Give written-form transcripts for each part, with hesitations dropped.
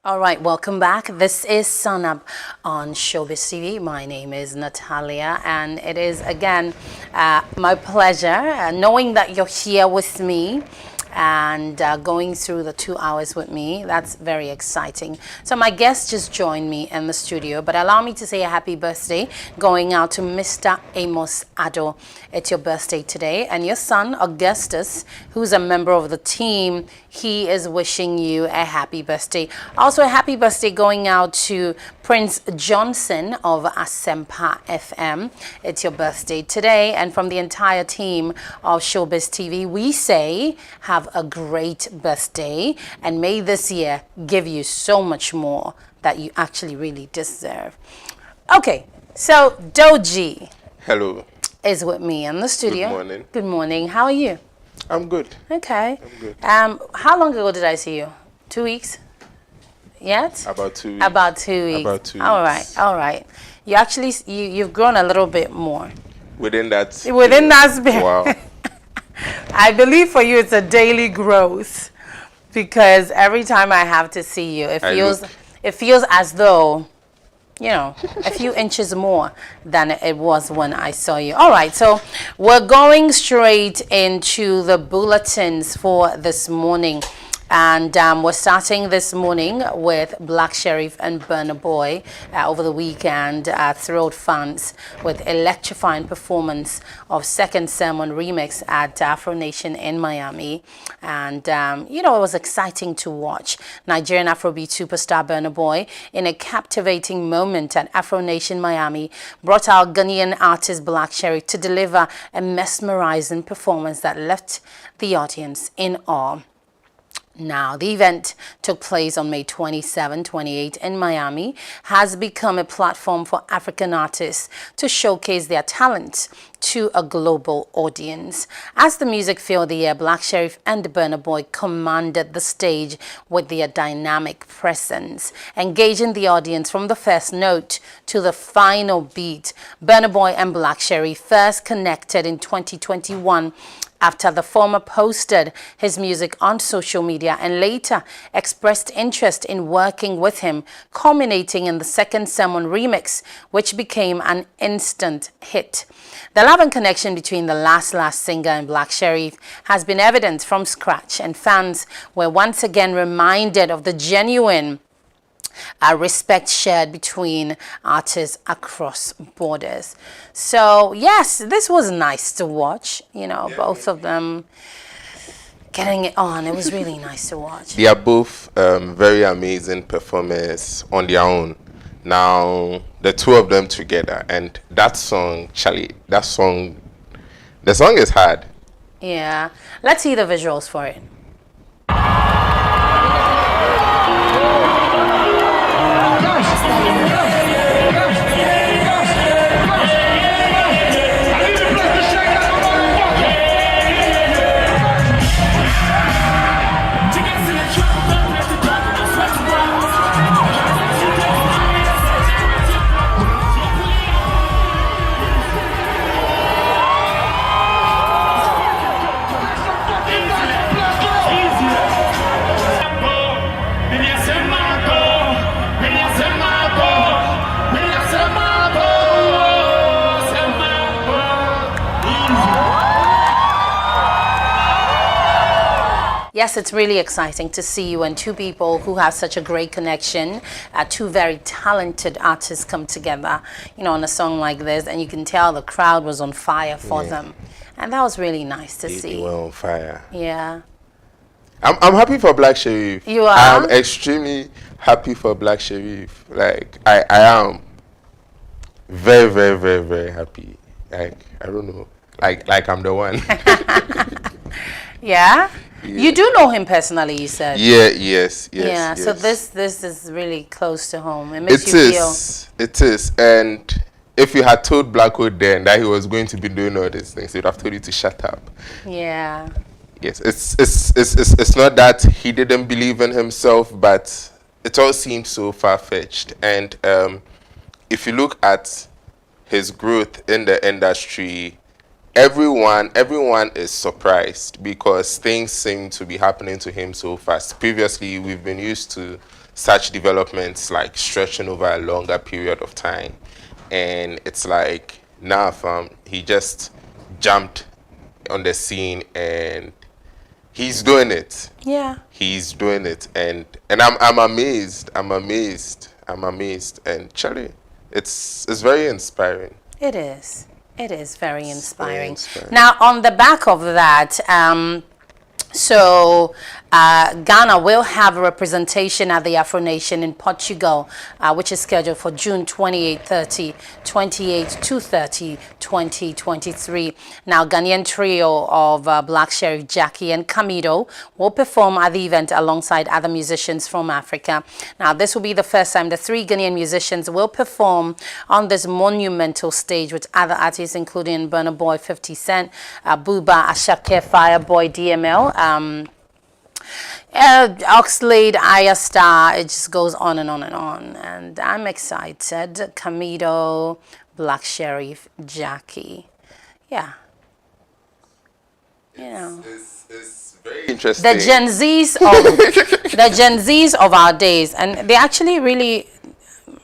All right, welcome back. This is Sun Up on Shobiz TV. My name is Natalia, and it is again my pleasure knowing that you're here with me and going through the 2 hours with me. That's very exciting. So my guest just joined me in the studio, but allow me to say a happy birthday going out to Mr. Amos Addo. It's your birthday today, and your son Augustus, who's a member of the team, he is wishing you a happy birthday. Also a happy birthday going out to Prince Johnson of Asempa FM. It's your birthday today, and from the entire team of Showbiz TV, we say have a great birthday, and may this year give you so much more that you actually really deserve. Okay, so Doji Hello. is with me in the studio. Good morning. Good morning. How are you? I'm good. Okay. I'm good. How long ago did I see you? 2 weeks? Yet? About 2 weeks. About 2 weeks. About 2 All right. weeks. All right. You actually you've grown a little bit more Within that. within that spirit. Wow. I believe for you it's a daily growth, because every time I have to see you, it feels as though, you know, a few inches more than it was when I saw you. All right, so we're going straight into the bulletins for this morning. And we're starting this morning with Black Sheriff and Burna Boy over the weekend. Thrilled fans with electrifying performance of Second Sermon remix at Afro Nation in Miami. And, you know, it was exciting to watch Nigerian Afrobeat superstar Burna Boy in a captivating moment at Afro Nation Miami brought our Ghanaian artist Black Sheriff to deliver a mesmerizing performance that left the audience in awe. Now, the event took place on May 27, 28 in Miami, has become a platform for African artists to showcase their talents to a global audience. As the music filled the air, Black Sheriff and Burna Boy commanded the stage with their dynamic presence, engaging the audience from the first note to the final beat. Burna Boy and Black Sheriff first connected in 2021 after the former posted his music on social media and later expressed interest in working with him, culminating in the Second Sermon remix, which became an instant hit. The love and connection between the last singer and Black Sheriff has been evident from scratch, and fans were once again reminded of the genuine respect shared between artists across borders. So yes, this was nice to watch, you know, yeah, both of them getting it on. It was really nice to watch. They are both very amazing performers on their own. Now, the two of them together, and that song, Charlie, the song is hard. Yeah. Let's see the visuals for it. Yes, it's really exciting to see you and two people who have such a great connection, two very talented artists come together, you know, on a song like this, and you can tell the crowd was on fire for them. And that was really nice to see. They were on fire. Yeah. I'm happy for Black Sheriff. You are? I'm extremely happy for Black Sheriff. Like, I am very, very, very, very happy. Like, I don't know. Like I'm the one. Yeah? You do know him personally, you said. Yeah, yes. Yeah, yes. so this is really close to home. It makes you feel. It is. And if you had told Blackwood then that he was going to be doing all these things, he would have told you to shut up. Yeah. Yes, it's not that he didn't believe in himself, but it all seemed so far-fetched. And if you look at his growth in the industry, everyone is surprised because things seem to be happening to him so fast. Previously, we've been used to such developments like stretching over a longer period of time. And it's like, nah, fam, he just jumped on the scene and he's doing it. Yeah. He's doing it. And I'm amazed. I'm amazed. And Charlie, it's very inspiring. It is. It is very inspiring. Very inspiring. Now, on the back of that, Ghana will have a representation at the Afro Nation in Portugal, which is scheduled for June 28-30, 28-30, 2023. Now, Ghanaian trio of Black Sheriff Jackie and Camido will perform at the event alongside other musicians from Africa. Now, this will be the first time the three Ghanaian musicians will perform on this monumental stage with other artists including Burna Boy, 50 Cent, Buba, Ashake, Fireboy, DML, Oxlade, Aya Star. It just goes on and on and on. And I'm excited. Camido, Black Sheriff, Jackie. Yeah. You know. It's very interesting. The Gen Zs of our days. And they actually really,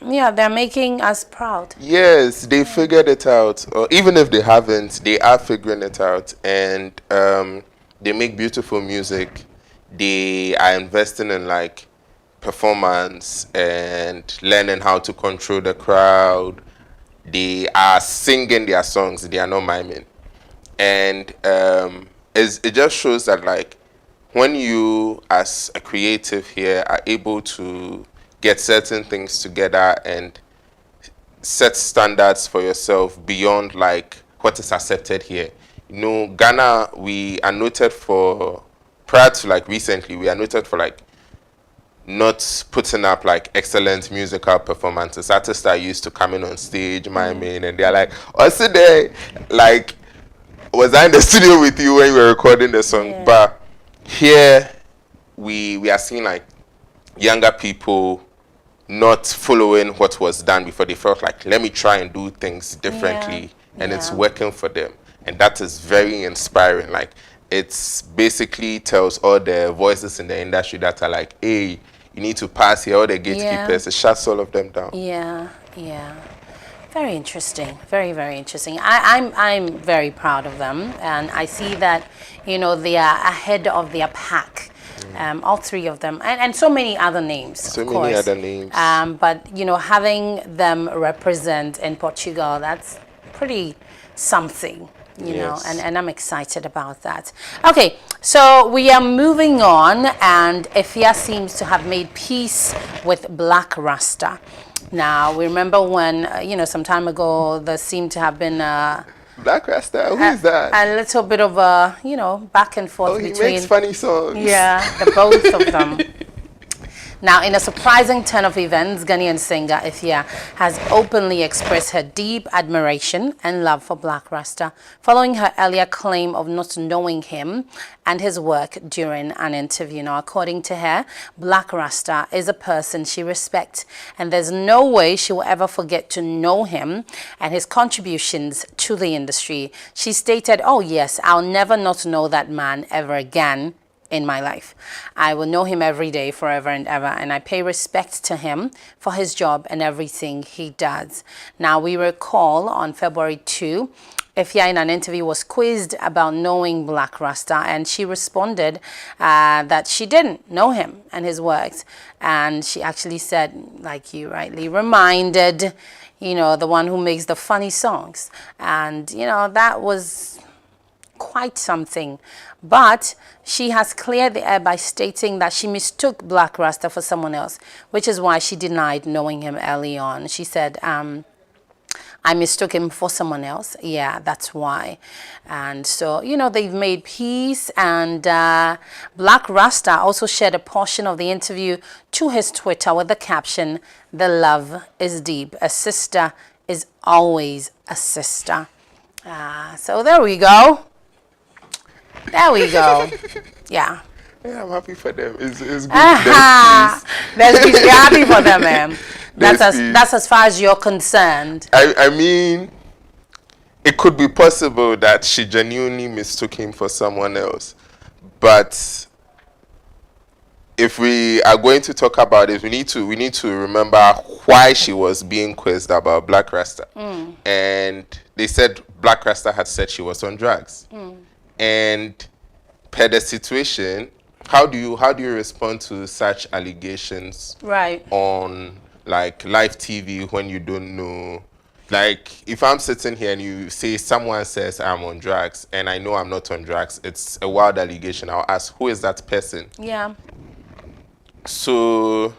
yeah, they're making us proud. Yes, they figured it out. Or even if they haven't, they are figuring it out. And they make beautiful music. They are investing in like performance and learning how to control the crowd. They are singing their songs. They are not miming. And it just shows that like when you as a creative here are able to get certain things together and set standards for yourself beyond like what is accepted here. You know, Ghana, we are noted for, prior to like recently, we are noted for like not putting up like excellent musical performances. Artists are used to coming on stage, miming, and they're like, oh, sit there. Like, was I in the studio with you when you were recording the song? Yeah. But here, we are seeing like younger people not following what was done before. They felt like, let me try and do things differently, and it's working for them. And that is very inspiring. Like, it's basically tells all the voices in the industry that are like, hey, you need to pass here, all the gatekeepers. It shuts all of them down. Yeah. Very interesting. Very, very interesting. I'm very proud of them. And I see that, you know, they are ahead of their pack. All three of them. And so many other names, So of many course. other names. But, you know, having them represent in Portugal, that's pretty something. You know, and I'm excited about that. Okay, so we are moving on, and Efia seems to have made peace with Black Rasta. Now, we remember when, you know, some time ago, there seemed to have been Black Rasta, who is that? a little bit of a, you know, back and forth he between... makes funny songs. Yeah, the both of them. Now, in a surprising turn of events, Ghanaian singer Efia has openly expressed her deep admiration and love for Black Rasta, following her earlier claim of not knowing him and his work during an interview. Now, according to her, Black Rasta is a person she respects, and there's no way she will ever forget to know him and his contributions to the industry. She stated, "Oh yes, I'll never not know that man ever again in my life. I will know him every day, forever and ever, and I pay respect to him for his job and everything he does." Now, we recall on February 2, Efia in an interview was quizzed about knowing Black Rasta, and she responded that she didn't know him and his works. And she actually said, like you rightly reminded, you know, the one who makes the funny songs. And, you know, that was quite something. But she has cleared the air by stating that she mistook Black Rasta for someone else, which is why she denied knowing him early on. She said, I mistook him for someone else. Yeah, that's why. And so, you know, they've made peace. And Black Rasta also shared a portion of the interview to his Twitter with the caption, "The love is deep. A sister is always a sister." So there we go. There we go. Yeah. Yeah, I'm happy for them. It's good. There's peace. You're happy for them, man. That's as far as you're concerned. I mean, it could be possible that she genuinely mistook him for someone else. But if we are going to talk about it, we need to remember why she was being quizzed about Black Rasta. And they said Black Rasta had said she was on drugs. And per the situation, how do you respond to such allegations on like live TV when you don't know? Like, if I'm sitting here and you say someone says I'm on drugs and I know I'm not on drugs, it's a wild allegation. I'll ask, who is that person? Yeah. So,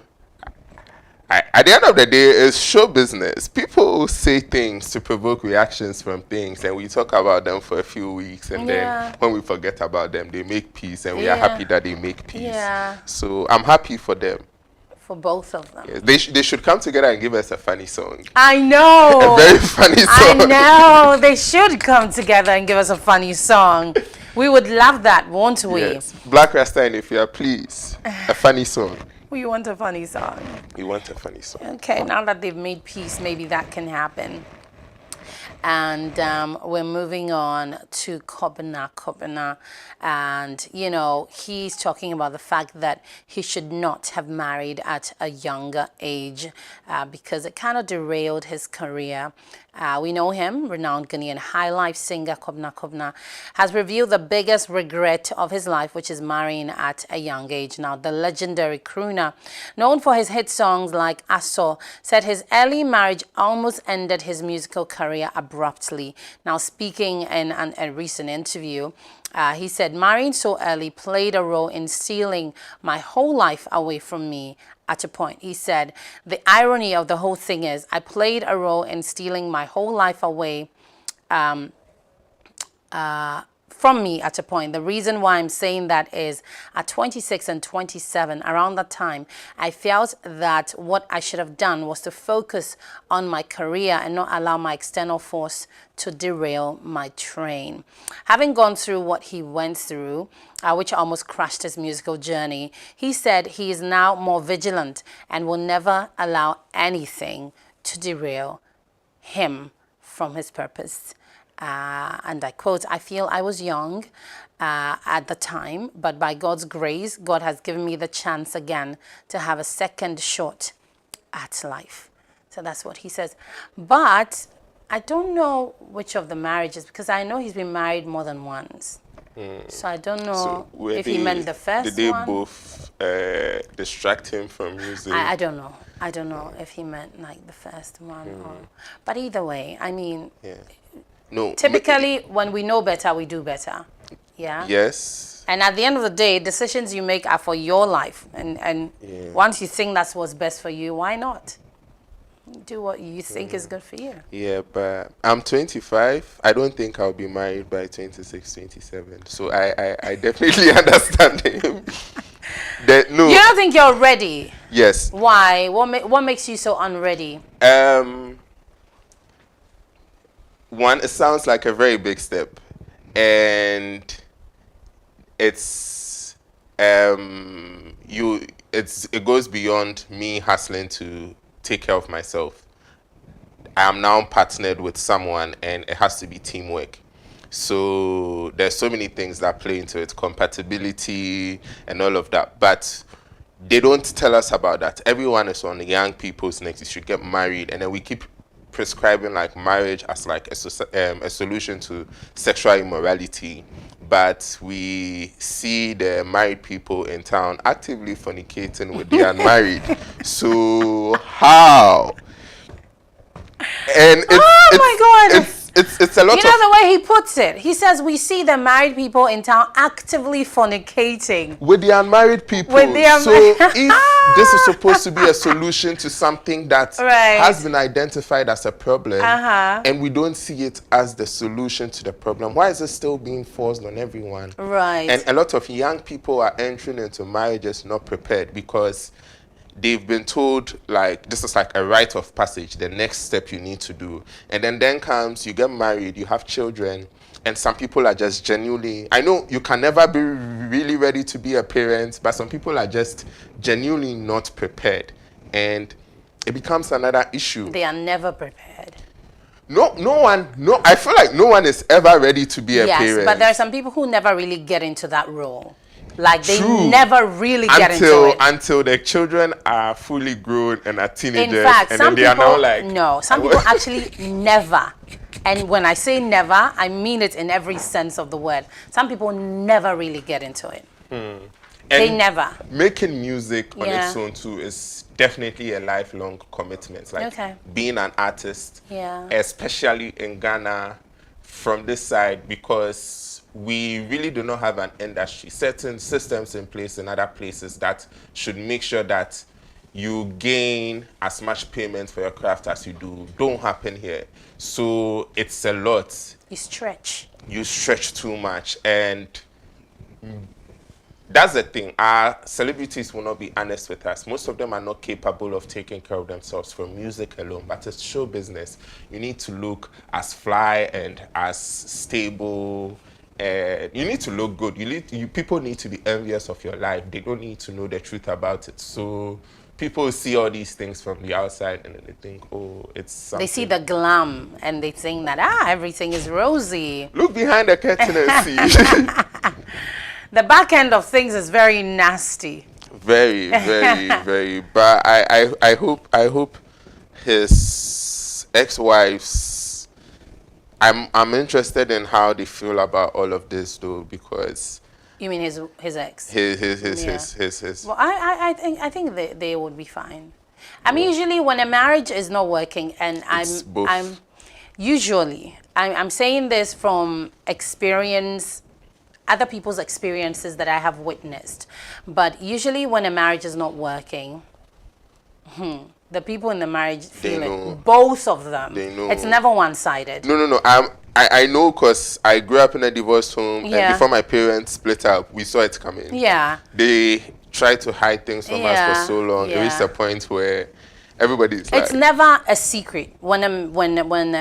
at the end of the day, it's show business. People say things to provoke reactions from things, and we talk about them for a few weeks, and then when we forget about them, they make peace, and we are happy that they make peace. Yeah. So, I'm happy for them. For both of them. Yes, they should come together and give us a funny song. I know. A very funny song. I know. They should come together and give us a funny song. We would love that, won't we? Yes. Black Rasta and if you are, please, a funny song. We want a funny song. We want a funny song. Okay, now that they've made peace, maybe that can happen. And we're moving on to Kobina. And, you know, he's talking about the fact that he should not have married at a younger age because it kind of derailed his career. We know him, renowned Ghanaian high life singer Kobina has revealed the biggest regret of his life, which is marrying at a young age. Now, the legendary crooner, known for his hit songs like Aso, said his early marriage almost ended his musical career abruptly. Now, speaking in a recent interview, he said, marrying so early played a role in stealing my whole life away from me. At a point, he said, the irony of the whole thing is I played a role in stealing my whole life away from me at a point. The reason why I'm saying that is at 26 and 27, around that time, I felt that what I should have done was to focus on my career and not allow my external force to derail my train. Having gone through what he went through, which almost crashed his musical journey, he said he is now more vigilant and will never allow anything to derail him from his purpose. And I quote, I feel I was young at the time, but by God's grace, God has given me the chance again to have a second shot at life. So that's what he says. But I don't know which of the marriages, because I know he's been married more than once. So I don't know if he meant the first one. Did they both distract him from music? I don't know. I don't know if he meant like the first one. But either way, I mean... Yeah. No. Typically, when we know better, we do better. Yeah. Yes. And at the end of the day, decisions you make are for your life. And once you think that's what's best for you, why not? Do what you think is good for you. Yeah, but I'm 25. I don't think I'll be married by 26, 27. So I definitely understand him. No. You don't think you're ready? Yes. Why? What makes you so unready? One, it sounds like a very big step, and it goes beyond me hustling to take care of myself. I am now partnered with someone, and it has to be teamwork. So there's so many things that play into it, compatibility and all of that, but they don't tell us about that. Everyone is on the young people's necks. You should get married, and then we keep prescribing like marriage as like a solution to sexual immorality, but we see the married people in town actively fornicating with the unmarried. So how? And my God! It's a lot. You know the way he puts it. He says we see the married people in town actively fornicating with the unmarried people. So if this is supposed to be a solution to something that has been identified as a problem, and we don't see it as the solution to the problem, why is it still being forced on everyone? Right. And a lot of young people are entering into marriages not prepared because they've been told, like, this is like a rite of passage, the next step you need to do. And then comes, you get married, you have children, and some people are just genuinely, I know you can never be really ready to be a parent, but some people are just genuinely not prepared. And it becomes another issue. They are never prepared. I feel like no one is ever ready to be a parent. Yes, but there are some people who never really get into that role. Like they True. never really get into it. Until the children are fully grown and are teenagers. In fact, and some then they people, are now like... no, some people actually never. And when I say never, I mean it in every sense of the word. Some people never really get into it. They never. Making music on Yeah. its own too is definitely a lifelong commitment. Like Okay. being an artist, Yeah. especially in Ghana, from this side, because we really do not have an industry. Certain systems in place in other places that should make sure that you gain as much payment for your craft as you do don't happen here. So it's a lot. You stretch. You stretch too much, and that's the thing. Our celebrities will not be honest with us. Most of them are not capable of taking care of themselves from music alone. But it's show business. You need to look as fly and as stable. And you need to look good. People need to be envious of your life. They don't need to know the truth about it. So people see all these things from the outside and then they think, oh, it's something. They see the glam and they think that, everything is rosy. Look behind the curtain and see. The back end of things is very nasty. Very, very, very. But I hope his ex-wives. I'm interested in how they feel about all of this though, because You mean his ex? his. Well, I think they would be fine. I mean, usually when a marriage is not working, and It's both. I'm saying this from experience, other people's experiences that I have witnessed. But usually when a marriage is not working, the people in the marriage feel know. it. Both of them. They know. It's never one-sided. No. I know because I grew up in a divorced home, Yeah. and before my parents split up, we saw it coming. Yeah. They tried to hide things from us for so long. It Yeah. reached a point where everybody's like, It's never a secret. When anybody's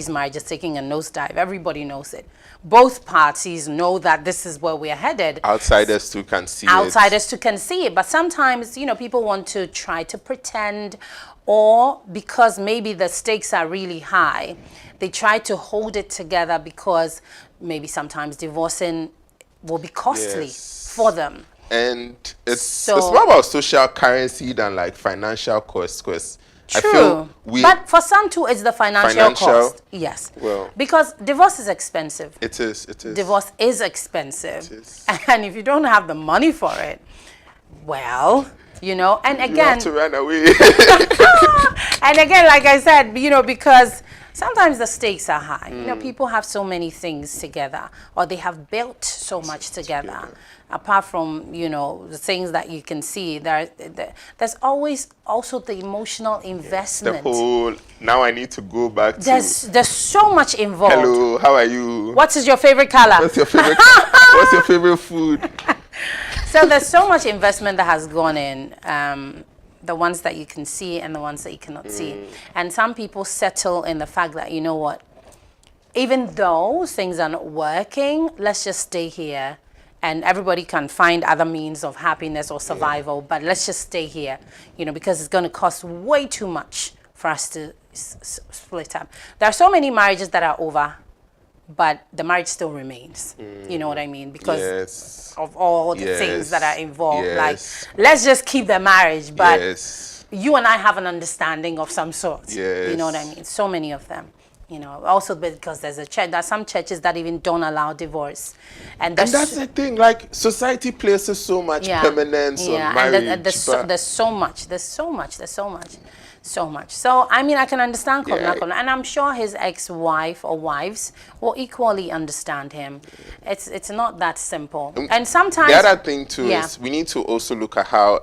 marriage is taking a nosedive, everybody knows it. Both parties know that this is where we're headed. outsiders too can see it. Outsiders too can see it, but sometimes people want to try to pretend, or because maybe the stakes are really high, they try to hold it together because maybe sometimes divorcing will be costly Yes. for them. And it's So- more about social currency than like financial costs, because I True, feel we but for some too, it's the financial cost. Yes, well- because divorce is expensive. it is Divorce is expensive, It is. and if you don't have the money for it, well, and you have again, to run away. and again, like I said, because sometimes the stakes are high. People have so many things together, or they have built so much together. Apart from the things that you can see, there's always also the emotional The investment. whole, now I need to go back to, There's so much involved. hello, how are you? What is your favorite color? What's your favorite what's your favorite food? So there's so much investment that has gone in, the ones that you can see and the ones that you cannot see. And some people settle in the fact that, even though things are not working, let's just stay here. And everybody can find other means of happiness or survival, but let's just stay here, because it's going to cost way too much for us to split up. There are so many marriages that are over, but the marriage still remains. You know what I mean? Because Yes. of all the Yes. things that are involved. Yes. Like, let's just keep the marriage, but Yes. you and I have an understanding of some sort. You know what I Yes. mean? So many of them. Also because there's some churches that even don't allow divorce. And And that's the thing, like society places so much permanence on marriage. And there's so much. So, I mean, I can understand Yeah. and I'm sure his ex-wife or wives will equally understand him. It's not that simple. And sometimes... The other thing too Yeah. is we need to also look at how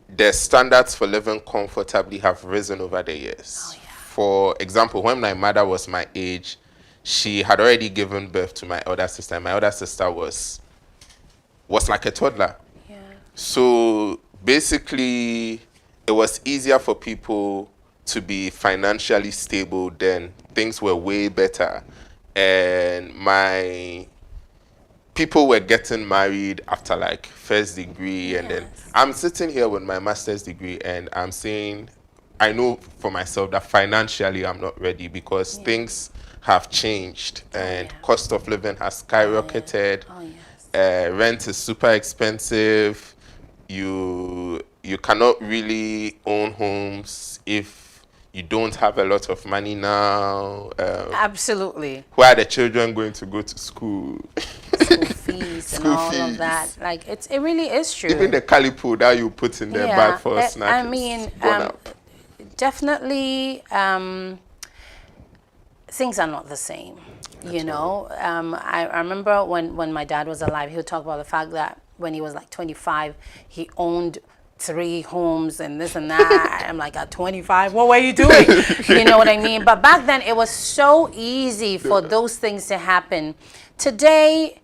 the standards for living comfortably have risen over the years. For example, when my mother was my age, she had already given birth to my older sister. My older sister was like a toddler. Yeah. So basically, it was easier for people to be financially stable then. Things were way better. And my people were getting married after like first degree. And then I'm sitting here with my master's degree and I'm saying I know for myself that financially I'm not ready because things have changed and cost of living has skyrocketed. Rent is super expensive. You cannot really own homes if you don't have a lot of money now. Absolutely. Where are the children going to go to school? School fees and all of that. Like it really is true. Even the calipo that you put in their bag for a snack. I mean, definitely, things are not the same. You know, I remember when my dad was alive, he would talk about the fact that when he was like 25, he owned 3 homes and this and that. I'm like, at 25, what were you doing? You know what I mean? But back then, it was so easy for those things to happen. Today,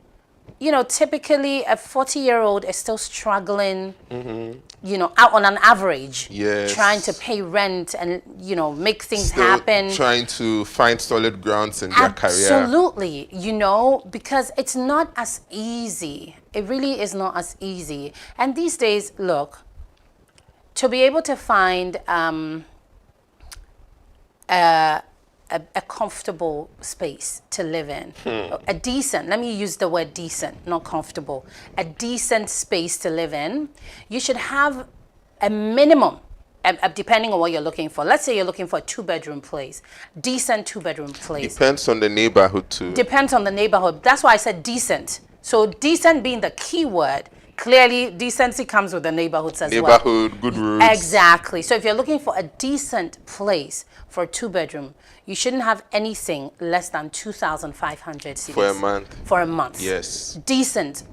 you know, typically a 40-year-old is still struggling, you know, out on an average, trying to pay rent and, you know, make things happen. Trying to find solid grounds in their career. Absolutely, you know, because it's not as easy. It really is not as easy. And these days, look, to be able to find a comfortable space to live in, a decent, let me use the word decent, not comfortable, a decent space to live in, you should have a minimum, depending on what you're looking for. Let's say you're looking for a 2-bedroom place, decent 2-bedroom place. Depends on the neighborhood too. Depends on the neighborhood. That's why I said decent. So decent being the key word. Clearly, decency comes with the neighborhoods as well. Neighborhood, good roads. Exactly. So if you're looking for a decent place for a 2-bedroom, you shouldn't have anything less than 2,500 cedis. For a month. For a month. Yes. Decent.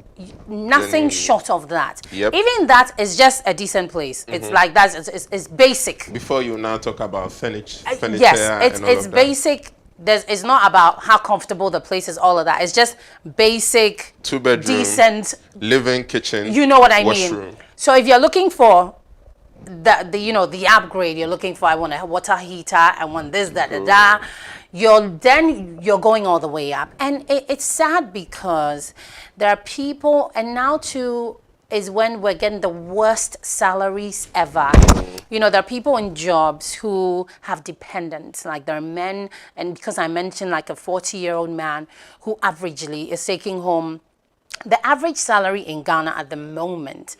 Nothing short of that. Yep. Even that is just a decent place. It's like that. It's basic. Before you now talk about furniture. Yes, it's basic. It's not about how comfortable the place is, all of that. It's just basic, 2-bedroom, decent living, kitchen. You know what I washroom. mean? So if you're looking for the upgrade, you're looking for, I want a water heater, I want this, you're going all the way up. And it's sad because there are people, and now too is when we're getting the worst salaries ever. You know, there are people in jobs who have dependents, like there are men, and because I mentioned like a 40-year-old man who averagely is taking home, the average salary in Ghana at the moment,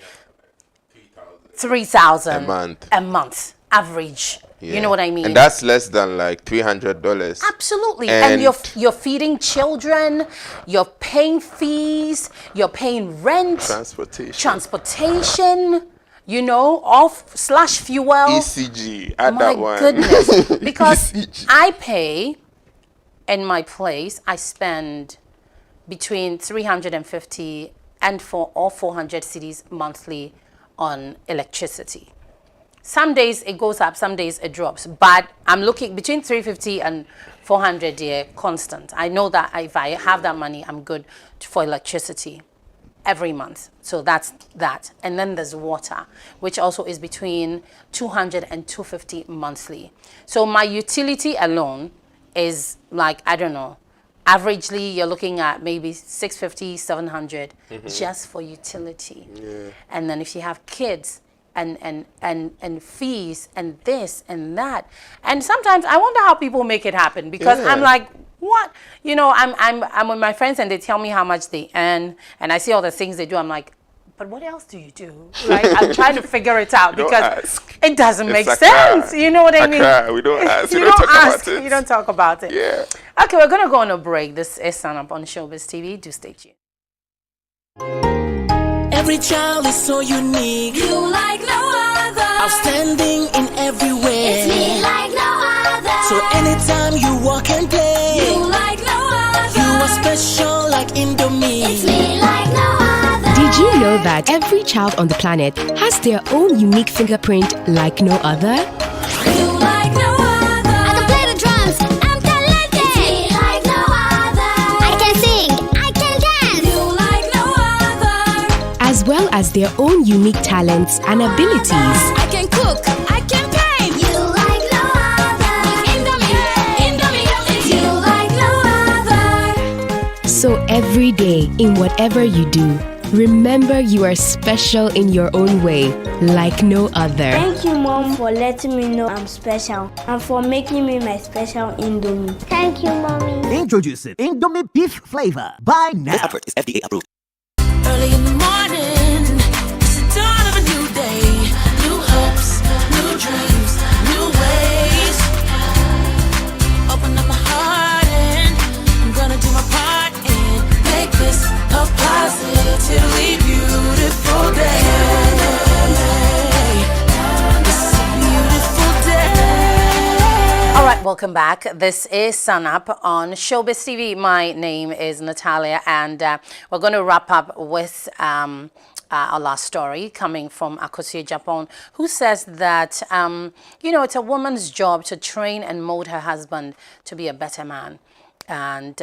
3,000 a month, average. Yeah. You know what I mean? And that's less than like $300. Absolutely. And you're feeding children, you're paying fees, you're paying rent, transportation, you know, /fuel. ECG, add that one. My goodness. Because I pay, in my place, I spend between 350 and 400 cedis monthly on electricity. Some days it goes up, some days it drops. But I'm looking between 350 and 400 here, constant. I know that if I have that money, I'm good for electricity every month. So that's that. And then there's water, which also is between 200 and 250 monthly. So my utility alone is like, I don't know, averagely you're looking at maybe 650, 700 just for utility. Yeah. And then if you have kids, and fees and this and that, and sometimes I wonder how people make it happen, because I'm like, what, you know, I'm with my friends and they tell me how much they earn and I see all the things they do. I'm like, but what else do you do? Right? I'm trying to figure it out because it doesn't make sense. You know what I mean? We don't ask. You don't talk about it. You don't talk about it. Yeah. Okay, we're gonna go on a break. This is Stand Up on Shobiz TV. Do stay tuned. Every child is so unique. You like no other. Outstanding in every way. It's me like no other. So anytime you walk and play, you like no other. You are special like Indomie. It's me like no other. Did you know that every child on the planet has their own unique fingerprint like no other? You like no other. I can play the drums. I'm talented. It's me like no other. I can sing. I can dance. You like no other. As well as their own unique talents and abilities. I can cook. I can paint. You like no other. Indomie. It's you like no other. So every day, in whatever you do, Remember, you are special in your own way, like no other. Thank you, Mom, for letting me know I'm special and for making me my special Indomie. Thank you, Mommy. Introducing Indomie beef flavor. Buy now. This effort is FDA approved. Early in the morning, it's the dawn of a new day. New hopes, new dreams, new ways. Open up my heart and I'm gonna do my part and make this a positively beautiful day. This is a beautiful day. All right, welcome back. This is Sun Up on Shobiz TV. My name is Natalia, and we're going to wrap up with our last story coming from Akosie Japan, who says that, it's a woman's job to train and mold her husband to be a better man. And,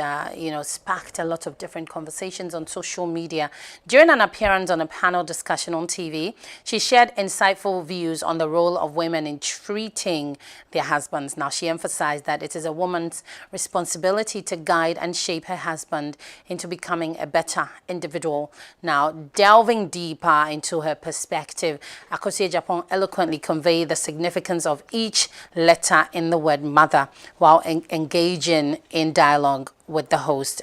sparked a lot of different conversations on social media. During an appearance on a panel discussion on TV, she shared insightful views on the role of women in treating their husbands. Now, she emphasized that it is a woman's responsibility to guide and shape her husband into becoming a better individual. Now, delving deeper into her perspective, Akosie Japan eloquently conveyed the significance of each letter in the word mother while engaging in dialogue with the host.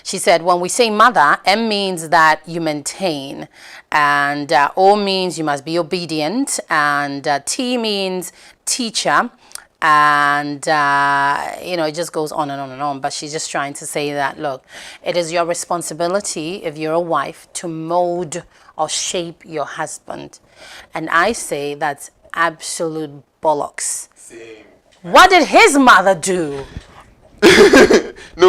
She said, when we say mother, M means that you maintain, and O means you must be obedient, and T means teacher, and it just goes on and on and on. But she's just trying to say that, look, it is your responsibility, if you're a wife, to mold or shape your husband. And I say that's absolute bollocks. Same. What did his mother do? No,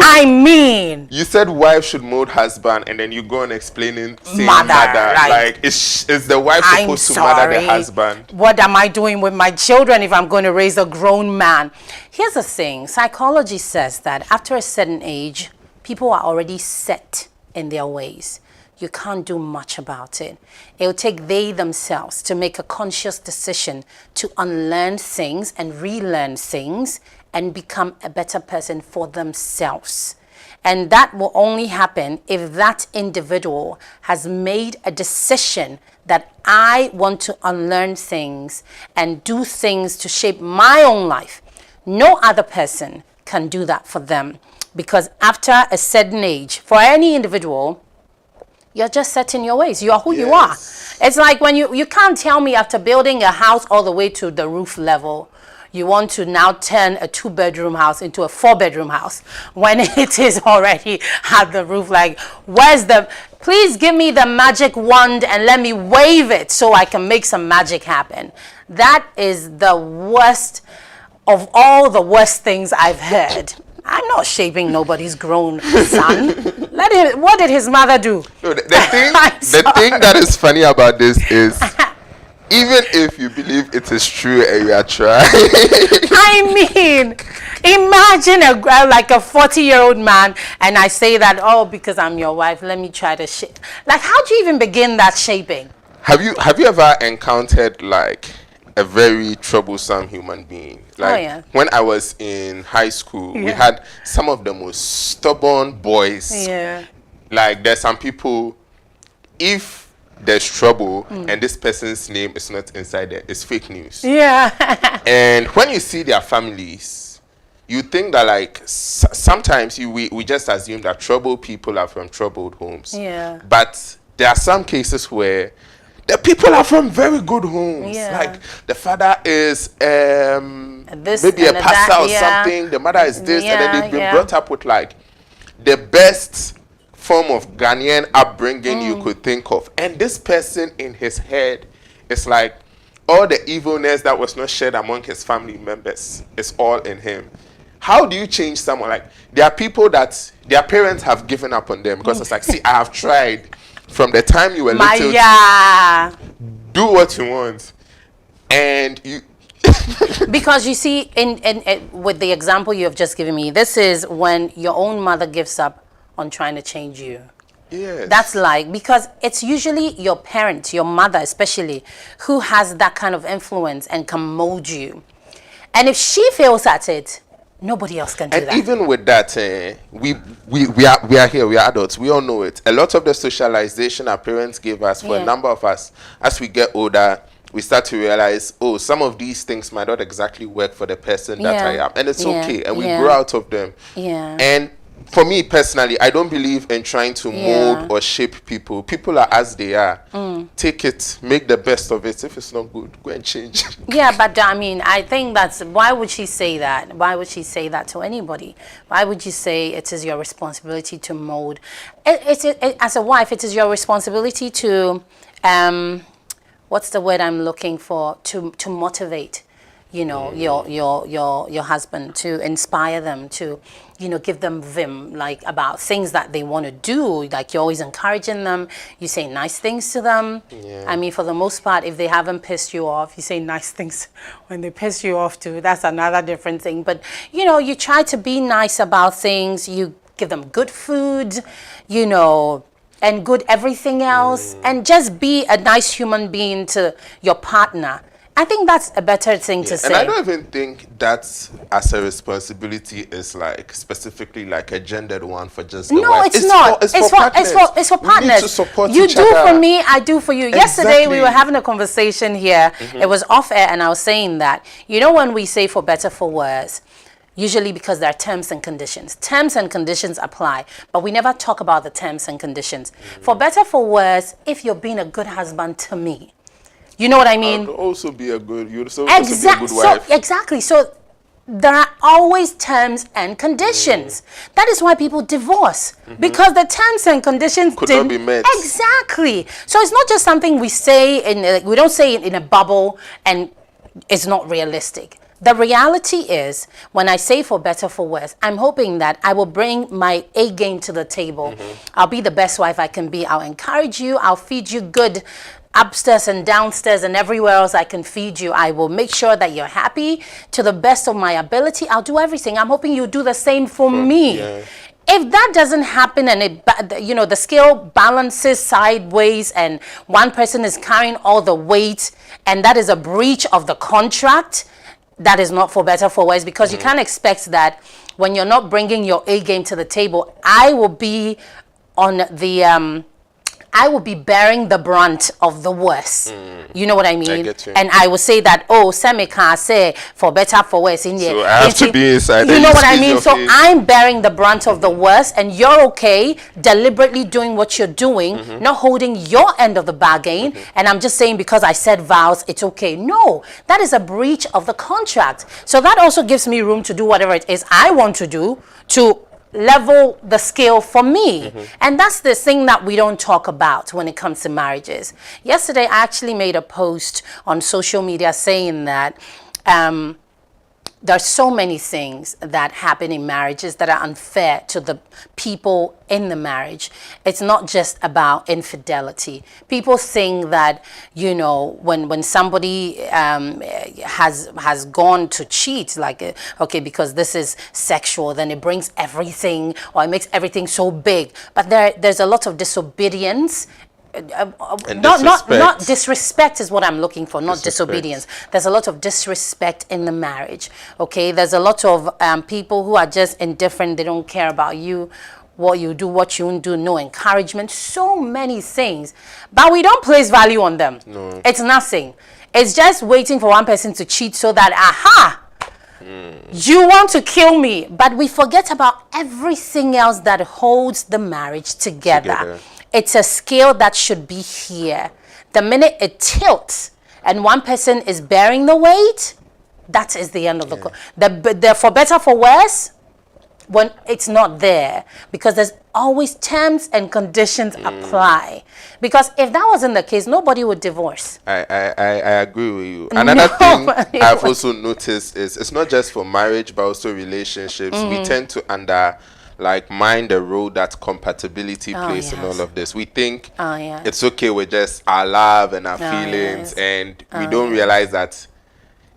you said wife should mold husband, and then you go on explaining saying mother. Like is the wife supposed to mother the husband? What am I doing with my children if I'm going to raise a grown man? Here's the thing. Psychology says that after a certain age, people are already set in their ways. You can't do much about it. It will take they themselves to make a conscious decision to unlearn things and relearn things and become a better person for themselves. And that will only happen if that individual has made a decision that I want to unlearn things and do things to shape my own life. No other person can do that for them, because after a certain age, for any individual, you're just set in your ways. You are who you are. It's like when you can't tell me after building a house all the way to the roof level, you want to now turn a 2-bedroom house into a 4-bedroom house when it is already at the roof. Like, please give me the magic wand and let me wave it so I can make some magic happen. That is the worst of all the worst things I've heard. I'm not shaping nobody's grown son. What did his mother do? No, the thing that is funny about this is, even if you believe it is true and you are trying. I mean, imagine a 40-year-old man, and I say that, because I'm your wife, let me try to shape. Like, how do you even begin that shaping? Have you ever encountered like a very troublesome human being? Like, when I was in high school, we had some of the most stubborn boys. Yeah. Like, there's some people, if there's trouble and this person's name is not inside there, it's fake news. Yeah. And when you see their families, you think that like sometimes we just assume that troubled people are from troubled homes. Yeah. But there are some cases where the people are from very good homes. Yeah. Like the father is maybe a pastor or something. The mother is this, and then they've been brought up with like the best form of Ghanaian upbringing you could think of. And this person in his head is like all the evilness that was not shared among his family members is all in him. How do you change someone? Like, there are people that their parents have given up on them because it's like, see, I have tried from the time you were little. Do what you want. And you because you see, in with the example you have just given me, this is when your own mother gives up on trying to change you. Yes. That's like, because it's usually your parent, your mother especially, who has that kind of influence and can mold you. And if she fails at it, Nobody else can do And that. even with that, we are here, we are adults, we all know it. A lot of the socialization our parents gave us, for a number of us, as we get older, we start to realize, oh, some of these things might not exactly work for the person that I am. And it's okay. And we grow out of them. Yeah. And for me personally, I don't believe in trying to mold or shape people. People are as they are. Take it, make the best of it. If it's not good, go and change. Yeah, but I mean, I think that's, why would she say that? Why would she say that to anybody? Why would you say it is your responsibility to mold? As a wife, it is your responsibility to, what's the word I'm looking for? To motivate, you know, your husband, to inspire them, to, you know, give them vim, like, about things that they want to do. Like, you're always encouraging them. You say nice things to them. I mean, for the most part, if they haven't pissed you off, you say nice things when they piss you off too. That's another different thing. But, you know, you try to be nice about things. You give them good food, you know, and good everything else. And just be a nice human being to your partner. I think that's a better thing to say. And I don't even think that as a responsibility is like specifically like a gendered one for just the wife. It's not. It's for partners. We need to support you each do other. for me, I do for you. Yesterday we were having a conversation here. It was off air, and I was saying that, you know, when we say for better, for worse, usually because there are terms and conditions. Terms and conditions apply, but we never talk about the terms and conditions. For better, for worse, if you're being a good husband to me, you know what I mean? You'd also be a good wife. Exactly. So there are always terms and conditions. That is why people divorce, because the terms and conditions could not be met. Exactly. So it's not just something we say we don't say it in a bubble and it's not realistic. The reality is, when I say for better, for worse, I'm hoping that I will bring my A game to the table. I'll be the best wife I can be. I'll encourage you. I'll feed you good upstairs and downstairs and everywhere else I can feed you. I will make sure that you're happy to the best of my ability. I'll do everything. I'm hoping you do the same for me. Yeah. If that doesn't happen and the scale balances sideways and one person is carrying all the weight and that is a breach of the contract, that is not for better, for worse, because you can't expect that when you're not bringing your A game to the table. I will be on the I will be bearing the brunt of the worst. You know what I mean? I get you. And I will say that, oh, Semika say for better, for worse. In So I have to be inside. You know what I mean? So I'm bearing the brunt of the worst, and you're okay deliberately doing what you're doing, not holding your end of the bargain. And I'm just saying because I said vows, it's okay. No, that is a breach of the contract. So that also gives me room to do whatever it is I want to do to level the scale for me. And that's the thing that we don't talk about when it comes to marriages. Yesterday, I actually made a post on social media saying that there's so many things that happen in marriages that are unfair to the people in the marriage. It's not just about infidelity. People think that, you know, when somebody has gone to cheat, like, okay, because this is sexual, then it brings everything, or it makes everything so big. But there's a lot of disobedience. Not disrespect is what I'm looking for, not disobedience. There's a lot of disrespect in the marriage. Okay, there's a lot of people who are just indifferent. They don't care about you, what you do, what you won't do, no encouragement, so many things. But we don't place value on them. No. It's nothing. It's just waiting for one person to cheat so that, aha, you want to kill me. But we forget about everything else that holds the marriage together. It's a scale that should be here. The minute it tilts and one person is bearing the weight, that is the end of the for better, for worse, when it's not there, because there's always terms and conditions apply. Because if that wasn't the case, nobody would divorce. I agree with you. Another thing I've also noticed is it's not just for marriage but also relationships. We tend to mind the role that compatibility plays in all of this. We think it's okay with just our love and our feelings, and we don't realize that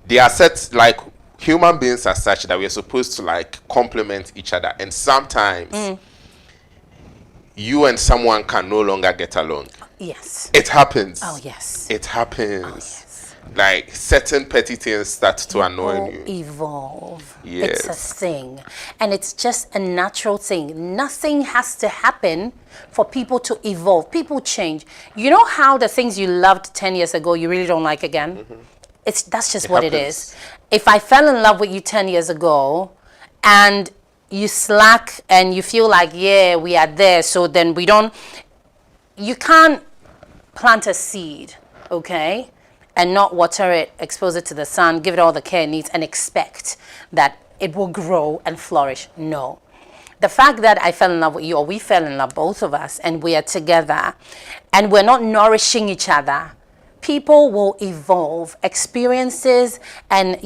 they are set, like, human beings are such that we're supposed to like complement each other, and sometimes you and someone can no longer get along. Yes. It happens. Oh yes. It happens. Oh, yes. like certain petty things start to annoy you. Evolve. Yes. It's a thing. And it's just a natural thing. Nothing has to happen for people to evolve. People change. You know how the things you loved 10 years ago you really don't like again? That's just what it is. If I fell in love with you 10 years ago and you slack and you feel like, yeah, we are there, so then you can't plant a seed, okay, and not water it, expose it to the sun, give it all the care it needs, and expect that it will grow and flourish. No. The fact that I fell in love with you, or we fell in love, both of us, and we are together, and we're not nourishing each other, people will evolve. Experiences and,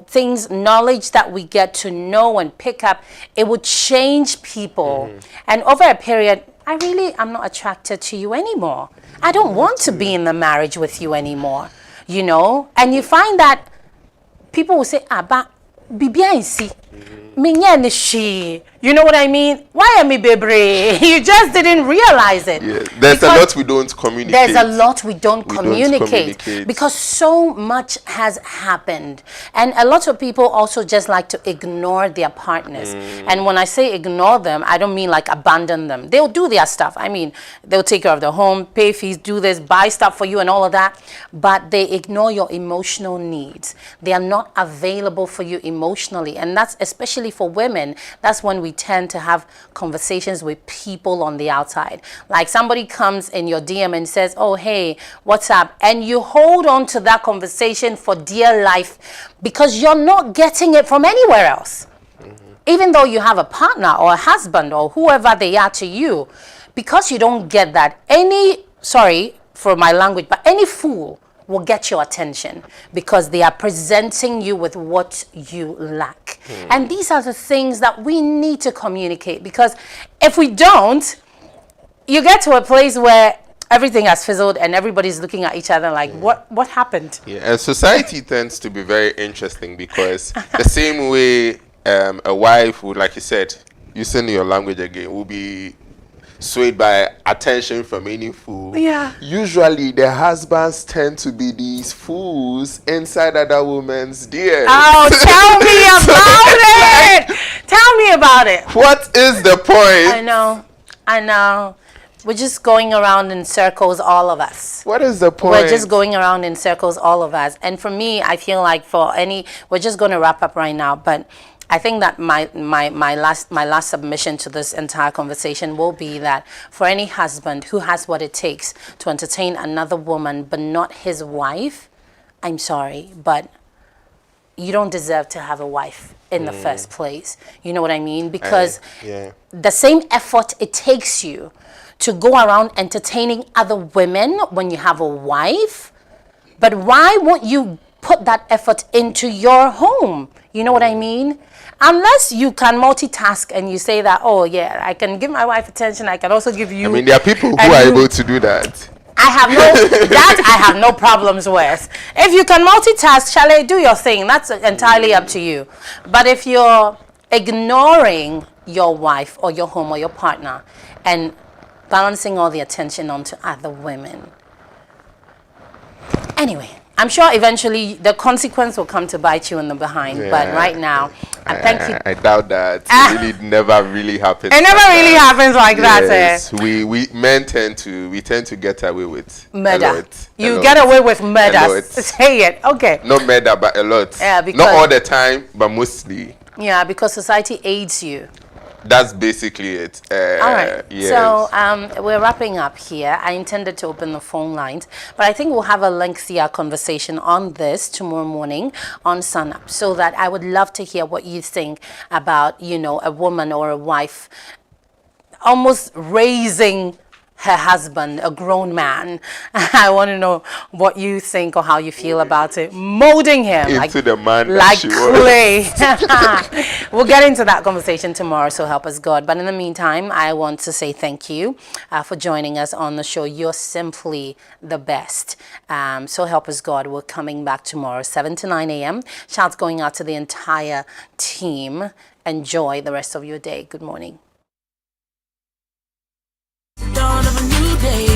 things, knowledge that we get to know and pick up, it will change people. And over a period, I'm not attracted to you anymore. I don't want to be in the marriage with you anymore, And you find that people will say, but Bibia is you know what I mean? Why am I baby? You just didn't realize it. Yeah. There's a lot we don't communicate. There's a lot we don't communicate because so much has happened. And a lot of people also just like to ignore their partners. And when I say ignore them, I don't mean like abandon them. They'll do their stuff. I mean, they'll take care of the home, pay fees, do this, buy stuff for you and all of that. But they ignore your emotional needs. They are not available for you emotionally. And that's especially for women. That's when we tend to have conversations with people on the outside. Like somebody comes in your DM and says, oh, hey, what's up? And you hold on to that conversation for dear life because you're not getting it from anywhere else. Even though you have a partner or a husband or whoever they are to you, because you don't get that, sorry for my language, but any fool will get your attention because they are presenting you with what you lack. And these are the things that we need to communicate, because if we don't, you get to a place where everything has fizzled and everybody's looking at each other like, what happened? Yeah, and society tends to be very interesting because the same way a wife would, like you said, using your language again, will be swayed by attention from any fool. Yeah. Usually the husbands tend to be these fools inside other women's DMs. Oh, tell me about it! Tell me about it. What is the point? I know. We're just going around in circles, all of us. What is the point? We're just going around in circles, all of us. And for me, I feel like we're just going to wrap up right now, but I think that my last submission to this entire conversation will be that for any husband who has what it takes to entertain another woman but not his wife, I'm sorry, but you don't deserve to have a wife in the first place. You know what I mean? Because the same effort it takes you to go around entertaining other women when you have a wife, but why won't you put that effort into your home? You know what I mean? Unless you can multitask and you say that, oh yeah, I can give my wife attention, I can also give you. I mean, there are people who are able to do that. I have no problems with. If you can multitask, Chalet, do your thing. That's entirely up to you. But if you're ignoring your wife or your home or your partner and balancing all the attention onto other women. Anyway, I'm sure eventually the consequence will come to bite you in the behind. But right now, thank you. I doubt that. It really never really happens. It never really happens like that. Yes, we men tend to get away with murder. You get away with murder. Say it. Okay. Not murder, but a lot. Yeah, because, not all the time, but mostly. Yeah, because society aids you. That's basically it. All right. Yes. So we're wrapping up here. I intended to open the phone lines, but I think we'll have a lengthier conversation on this tomorrow morning on Sun Up, so that I would love to hear what you think about, a woman or a wife almost raising her husband, a grown man. I want to know what you think or how you feel about it. Molding him into the man like clay. We'll get into that conversation tomorrow, so help us God. But in the meantime, I want to say thank you for joining us on the show. You're simply the best. So help us God. We're coming back tomorrow, 7 to 9 a.m. Shouts going out to the entire team. Enjoy the rest of your day. Good morning. Dawn of a new day.